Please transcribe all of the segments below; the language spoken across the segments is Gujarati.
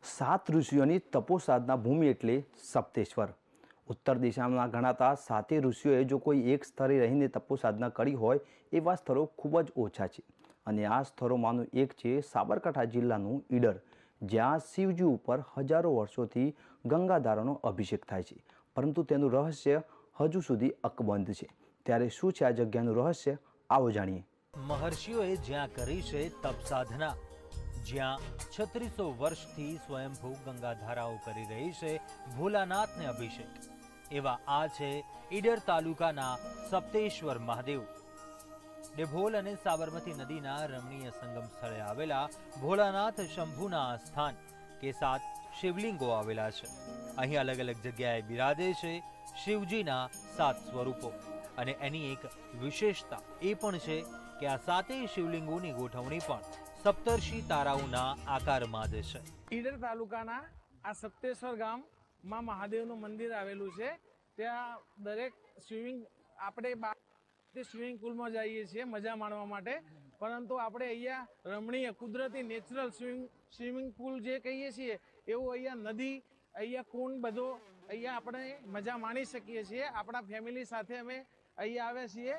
સાત ઋષિઓની તપોસાધના ભૂમિ એટલે સપ્તેશ્વર। ઉત્તર દિશામાં ગણાતા સાતે ઋષિઓએ જો કોઈ એક સ્થળે રહીને તપોસાધના કરી હોય એવા સ્થળો ખૂબ જ ઓછા છે અને આ સ્થળોમાંનું એક છે સાબરકાંઠા જિલ્લાનું ઈડર, જ્યાં શિવજી ઉપર હજારો વર્ષોથી ગંગાધારાનો અભિષેક થાય છે, પરંતુ તેનું રહસ્ય હજુ સુધી અકબંધ છે। ત્યારે શું છે આ જગ્યાનું રહસ્ય, આવો જાણીએ। મહર્ષિઓએ જ્યાં કરી છે તપ સાધના, જ્યાં 3600 વર્ષથી સ્વયંભૂ ગંગાધારાઓ કરી રહી છે ભોલાનાથને અભિષેક, એવા આ છે ઈડર તાલુકાના સપ્તેશ્વર મહાદેવ। ડેભોલ અને સાબરમતી નદીના રમણીય સંગમ સ્થળે આવેલા ભોલાનાથ શંભુના સ્થાન કે 7 શિવલિંગો આવેલા છે। અહીં અલગ અલગ જગ્યાએ બિરાજે છે શિવજીના 7 સ્વરૂપો અને એની એક વિશેષતા એ પણ છે કે આ સાતેય શિવલિંગોની ગોઠવણી પણ સપ્તર્ષિ તારાઓના આકારમાં જ છે। ઈડર તાલુકાના આ સપ્તેશ્વર ગામમાં મહાદેવનું મંદિર આવેલું છે। ત્યાં દરેક આપણે સ્વિમિંગ પુલમાં જઈએ છીએ મજા માણવા માટે, પરંતુ આપણે અહીંયા રમણીય કુદરતી નેચરલ સ્વિમિંગ પુલ જે કહીએ છીએ એવું અહીંયા નદી, અહીંયા કુંડ બધો અહીંયા આપણે મજા માણી શકીએ છીએ। આપણા ફેમિલી સાથે અમે અહીંયા આવ્યા છીએ।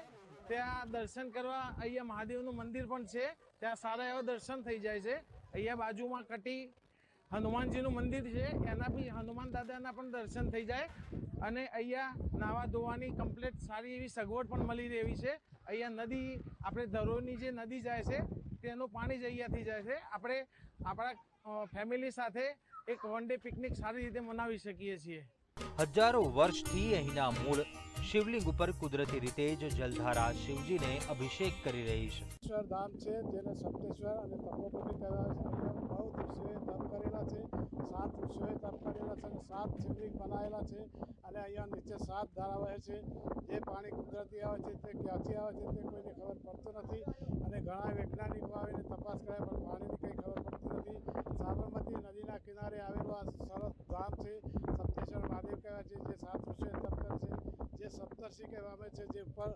ત્યાં દર્શન કરવા અહીંયા મહાદેવનું મંદિર પણ છે, ત્યાં સારા એવા દર્શન થઈ જાય છે। અહીંયા બાજુમાં કટી હનુમાનજીનું મંદિર છે, એના બી હનુમાન દાદાના પણ દર્શન થઈ જાય અને અહીંયા નાવા ધોવાની કમ્પ્લીટ સારી એવી સગવડ પણ મળી રહેવી છે। અહીંયા નદી, આપણે ધરોની જે નદી જાય છે તેનું પાણી જ અહીંયાથી જાય છે। આપણે આપણા ફેમિલી સાથે એક વન ડે પિકનિક સારી રીતે મનાવી શકીએ છીએ। હજારો વર્ષથી અહીંના મૂળ શિવલિંગ ઉપર કુદરતી રીતે જ જલધારા શિવજીને અભિષેક કરી રહી છે। સપ્તેશ્વર ધામ છે, જેને સપ્તેશ્વર અને તપોભૂમિ કહેવાય છે। અહીંયા બહુ ઋષિઓએ તપ કરેલા છે, 7 ઋષિઓએ તપ કરેલા છે અને 7 શિવલિંગ બનાવેલા છે અને અહીંયા નીચે 7 ધારા વહે છે। જે પાણી કુદરતી આવે છે તે ક્યાંથી આવે છે તે કોઈને ખબર પડતું નથી અને ઘણા વૈજ્ઞાનિકો આવીને તપાસ કરે પણ પાણીની કંઈ ખબર પડતી નથી। સાબરમતી નદીના કિનારે આવેલું આ સરસ ધામ છે, સપ્તેશ્વર મહાદેવ કહેવાય છે, જે 7 ઋષિઓએ તપ કરે છે, જે સપ્તર્ષિ કહેવામાં છે, જે ઉપર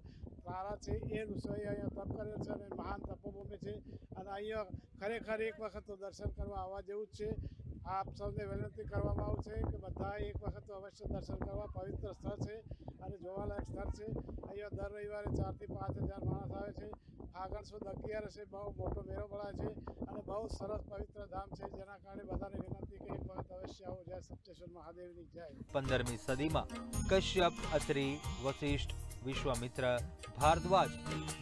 તારા છે એ ઋષિઓએ અહીંયા તપ કરેલ છે અને મહાન તપોભૂમિ છે અને અહીંયા ખરેખર એક વખત તો દર્શન કરવા આવવા જેવું જ છે। આપ સૌને વિનંતી કરવામાં આવે છે કે બધા એક વખત તો અવશ્ય દર્શન કરવા। પવિત્ર સ્થળ છે અને જોવાલાયક સ્થળ છે। અહીંયા દર રવિવારે 4 થી 5 હજાર માણસ આવે છે। ફાગણ સુદ 11 બહુ મોટો મેળો ભરાય છે અને બહુ સરસ પવિત્ર ધામ છે, જેના કારણે બધાને વિનંતી કે એક વખત અવશ્ય આવો। જય સપ્તેશ્વર મહાદેવની જય। 15મી સદીમાં કશ્યપ, અત્રિ, વશિષ્ઠ, વિશ્વામિત્ર, ભારદ્વાજ,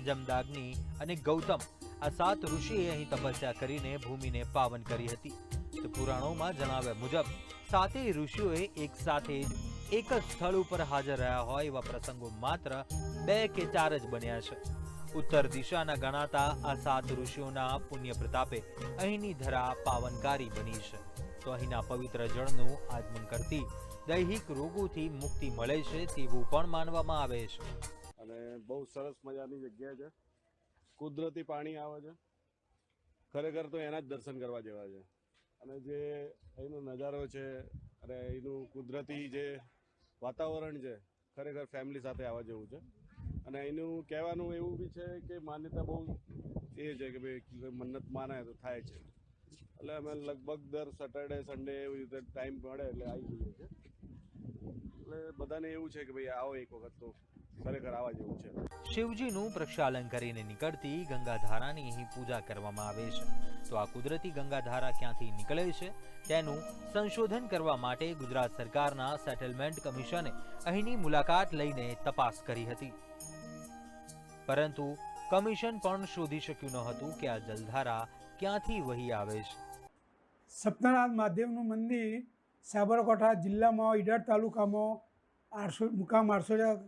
જમદાગ્નિ અને ગૌતમ આ 7 ઋષિએ અહીં તપસ્યા કરીને ભૂમિને પાવન કરી હતી। તો પુરાણોમાં જણાવ્યા મુજબ સાતેય ઋષિઓએ એક સાથે એક જ સ્થળ ઉપર હાજર રહ્યા હોય એવા પ્રસંગો માત્ર 2 કે 4 જ બન્યા છે। ઉત્તર દિશાના ગણાતા આ 7 ઋષિઓના પુણ્ય પ્રતાપે અહીંની ધરા પાવનકારી બની છે। તો અહીંના પવિત્ર જળનું આગમન કરતી દૈહિક રોગોથી મુક્તિ મળે છે તેવું પણ માનવામાં આવે છે। અને બહુ સરસ મજાની જગ્યા છે, કુદરતી પાણી આવે છે, ખરેખર તો એના જ દર્શન કરવા જેવા છે। અને જે અહીંનો નજારો છે અને અહીંનું કુદરતી જે વાતાવરણ છે ખરેખર ફેમિલી સાથે આવવા જેવું છે। અને અહીંનું કહેવાનું એવું બી છે કે માન્યતા બહુ એ છે કે ભાઈ મન્નત માને તો થાય છે, એટલે અમે લગભગ દર સેટરડે સન્ડે એવી રીતે ટાઈમ મળે એટલે આવી જઈએ છીએ। એટલે બધાને એવું છે કે ભાઈ આવો એક વખત તો ખરેખર આવવા જેવું છે। શિવજીનું પ્રક્ષાલન કરીને નીકળતી ગંગાધારાની અહીં પૂજા કરવામાં આવે છે। તો આ કુદરતી ગંગાધારા ક્યાંથી નીકળે છે તેનું સંશોધન કરવા માટે ગુજરાત સરકારના સેટલમેન્ટ કમિશને અહીંની મુલાકાત લઈને તપાસ કરી હતી, પરંતુ કમિશન પણ શોધી શક્યું ન હતું કે આ જલધારા ક્યાંથી વહી આવે છે। સપ્તનાથ મહાદેવનું મંદિર સાબરકાંઠા જિલ્લામાં ઈડર તાલુકામાં મુકામ આરસોડિયા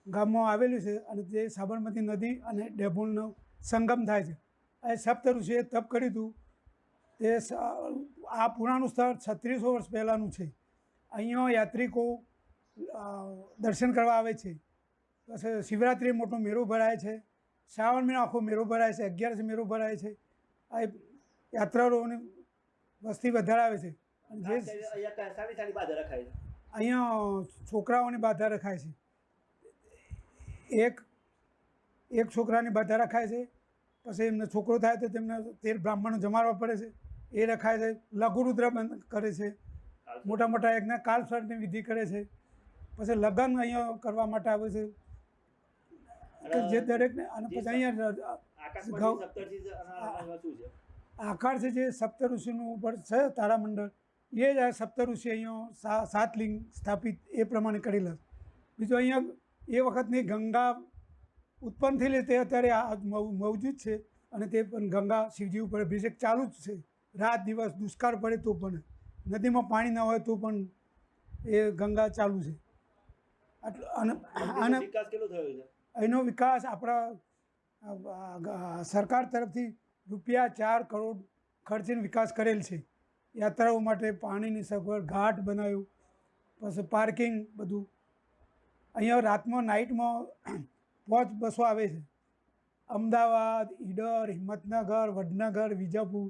ગામમાં આવેલું છે અને તે સાબરમતી નદી અને ડેભોલનો સંગમ થાય છે। આ સપ્ત ઋષિએ તપ કર્યું હતું તે આ પુરાણું સ્થળ 3600 વર્ષ પહેલાંનું છે। અહીંયા યાત્રિકો દર્શન કરવા આવે છે। પછી શિવરાત્રિ મોટો મેળો ભરાય છે, શ્રાવણ મહિનો આખો મેળો ભરાય છે, 11 મેળો ભરાય છે। આ યાત્રાળુઓની વસ્તી વધારે આવે છે અને જે અહીંયા છોકરાઓની બાધા રખાય છે। એક છોકરાની બાધા રખાય છે, પછી એમને છોકરો થાય તો તેમને 13 બ્રાહ્મણો જમાડવા પડે છે એ રખાય છે, લઘુરુદ્ર બંધ કરે છે, મોટા મોટા યજ્ઞ કાલસર્પની વિધિ કરે છે, પછી લગ્ન અહીંયા કરવા માટે આવે છે કે જે દરેકને, અને પછી અહીંયા આકાર છે જે સપ્તઋષિનું ઉપર છે તારામંડળ, એ જ આ સપ્તઋષિ અહીંયા 7 લિંગ સ્થાપિત એ પ્રમાણે કરેલા. બીજું અહીંયા એ વખતની ગંગા ઉત્પન્ન થયેલી તે અત્યારે મૌજૂદ છે, અને તે પણ ગંગા શિવજી ઉપર અભિષેક ચાલુ જ છે. રાત દિવસ દુષ્કાળ પડે તો પણ, નદીમાં પાણી ન હોય તો પણ એ ગંગા ચાલુ છે. અને એનો વિકાસ આપણા સરકાર તરફથી ₹4 કરોડ ખર્ચીને વિકાસ કરેલ છે. યાત્રાઓ માટે પાણીની સગવડ, ઘાટ બનાવ્યું, પછી પાર્કિંગ બધું. અહીંયા રાતમાં નાઇટમાં 5 બસો આવે છે. અમદાવાદ, ઈડર, હિંમતનગર, વડનગર, વિજાપુર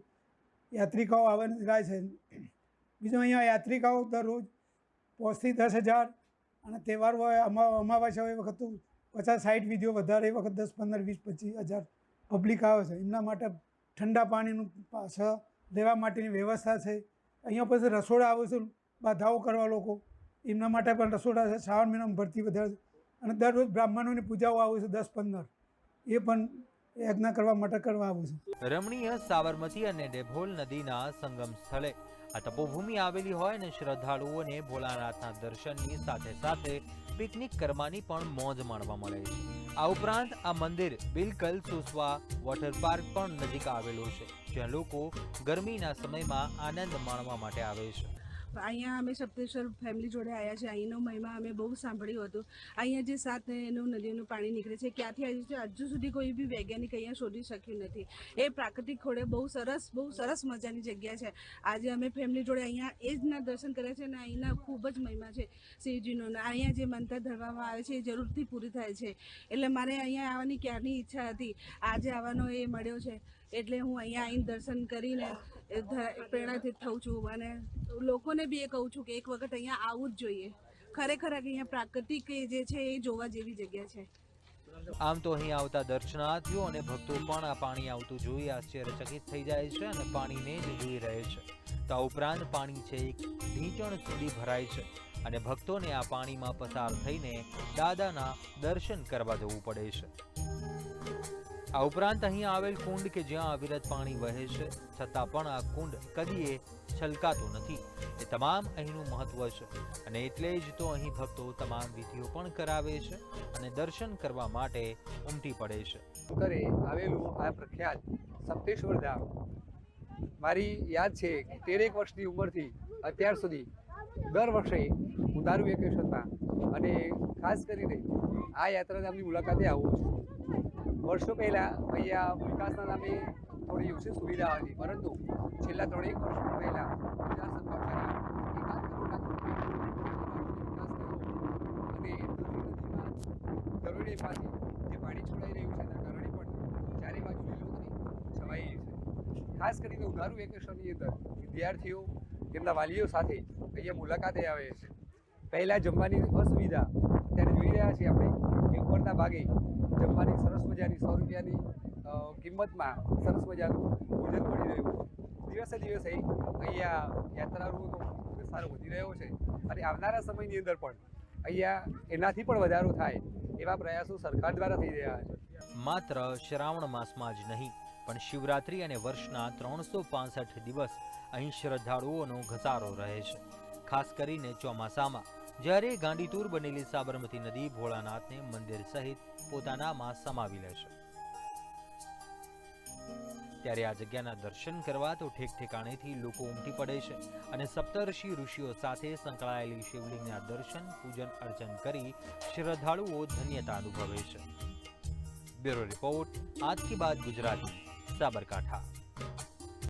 યાત્રિકાઓ આવવાની જાય છે. બીજું અહીંયા યાત્રિકાઓ દરરોજ 5 થી 10,000, અને તહેવાર હોય, અમાવાસ્યા હોય એ વખત 50-60 વિધિઓ વધારે, એ વખત 10, 15, 20, 25,000 પબ્લિક આવે છે. એમના માટે ઠંડા પાણીનું રહેવા માટેની વ્યવસ્થા છે. અહીંયા પછી રસોડા આવે છે, બાધાઓ કરવા લોકો, એમના માટે પણ રસોડા છે. શ્રાવણ મહિનામાં ભરતી વધારે, અને દરરોજ બ્રાહ્મણોની પૂજાઓ આવે છે 10-15, એ પણ યજ્ઞ કરવા માટે કરવા આવે છે. રમણીય સાબરમતી અને ડેભોલ નદીના સંગમ સ્થળે આ તપોભૂમિ આવેલી હોય અને શ્રદ્ધાળુઓને ભોળાનાથના દર્શનની સાથે સાથે પિકનિક કરવાની પણ મોજ માણવા મળે છે. આ ઉપરાંત આ મંદિર બિલકલ સુસવા વોટર પાર્ક પણ નજીક આવેલું છે, જ્યાં લોકો ગરમીના સમયમાં આનંદ માણવા માટે આવે છે. અહીંયા અમે સપ્તેશ્વર ફેમિલી જોડે આવ્યા છે. અહીંનો મહિમા અમે બહુ સાંભળ્યું હતું. અહીંયા જે 7 નદીનું પાણી નીકળે છે, ક્યાંથી આવ્યું છે હજુ સુધી કોઈ બી વૈજ્ઞાનિક અહીંયા શોધી શક્યું નથી. એ પ્રાકૃતિક ખોળે બહુ સરસ મજાની જગ્યા છે. આજે અમે ફેમિલી જોડે અહીંયા એ જના દર્શન કર્યા છે, અને અહીંના ખૂબ જ મહિમા છે શિવજીનો. અહીંયા જે મંત્ર ધરવામાં આવે છે એ જરૂરથી પૂરી થાય છે. એટલે મારે અહીંયા આવવાની ક્યારની ઈચ્છા હતી, આજે આવવાનો એ મળ્યો છે, એટલે હું અહીંયા આવીને દર્શન કરીને પ્રેરણાથી થઉં છું. અને લોકોને બી એ કહું છું કે એક વખત અહીંયા આવવું જ જોઈએ. ખરેખર અહીંયા પ્રાકૃતિક જે છે એ જોવા જેવી જગ્યા છે. આમ તો અહીં આવતા દર્શનાર્થીઓ અને ભક્તો પણ આ પાણી આવતું જોઈ આશ્ચર્યચકિત થઈ જાય છે અને પાણીને જ જોઈ રહે છે. તો આ ઉપરાંત પાણી છે એક ઢીંચણ સુધી ભરાય છે, અને ભક્તોને આ પાણીમાં પસાર થઈને દાદાના દર્શન કરવા જવું પડે છે. આ ઉપરાંત અહીં આવેલ કુંડ કે જ્યાં અવિરત પાણી વહે છે, છતાં પણ આ કુંડ કદીએ છલકાતો નથી. એ તમામ અહીંનું મહત્વ છે, અને એટલે જ તો અહીં ભક્તો તમામ વિધિઓ પણ કરાવે છે અને દર્શન કરવા માટે ઉમટી પડે છે. કરે આવેલું આ પ્રખ્યાત સપ્તેશ્વર ધામ, મારી યાદ છે 13 વર્ષની ઉંમરથી અત્યાર સુધી દર વર્ષે ઉતારું વેકેશનમાં અને ખાસ કરીને આ યાત્રાધામની મુલાકાતે આવું છું. વર્ષો પહેલાં અહીંયા વિકાસના નામે થોડી ઓછી સુવિધા હતી, પરંતુ છેલ્લા 3 વર્ષ પહેલાં ગુજરાત સરકાર દ્વારા વિકાસ થયો, અને દરોઈ ડેમમાંથી જે પાણી છોડાઈ રહ્યું છે તેના કારણે પણ ચારે બાજુ લીલોતરી છવાઈ છે. ખાસ કરીને ઉધારું વેકેશનની અંદર વિદ્યાર્થીઓ તેમના વાલીઓ સાથે અહીંયા મુલાકાતે આવે છે. પહેલાં જમવાની અસુવિધા અત્યારે જોઈ રહ્યા છીએ આપણે કે ઉપરના ભાગે જમવાની સરસ મજાની ₹100ની કિંમતમાં સરસ મજાનું ભોજન મળી રહ્યું છે. દિવસે દિવસે અહીંયા યાત્રાળુઓનો પ્રસાર વધી રહ્યો છે, અને આવનારા સમયની અંદર પણ અહીંયા એનાથી પણ વધારો થાય એવા પ્રયાસો સરકાર દ્વારા થઈ રહ્યા છે. માત્ર શ્રાવણ માસમાં જ નહીં, પણ શિવરાત્રી અને વર્ષના 365 દિવસ અહીં શ્રદ્ધાળુઓનો ઘસારો રહે છે. ખાસ કરીને ચોમાસામાં જ્યારે ગાંડીતુર બનેલી સાબરમતી નદી ભોળાનાથને મંદિર સહિત પોતાનામાં સમાવી લે છે, ત્યારે આ જગ્યાના દર્શન કરવા તો ઠેક ઠેકાણેથી લોકો ઉમટી પડે છે, અને સપ્તર્ષિ ઋષિઓ સાથે સંકળાયેલી શિવલિંગના દર્શન, પૂજન અર્ચન કરી શ્રદ્ધાળુઓ ધન્યતા અનુભવે છે. બ્યુરો રિપોર્ટ, આજ કી બાત ગુજરાતી, સાબરકાંઠા.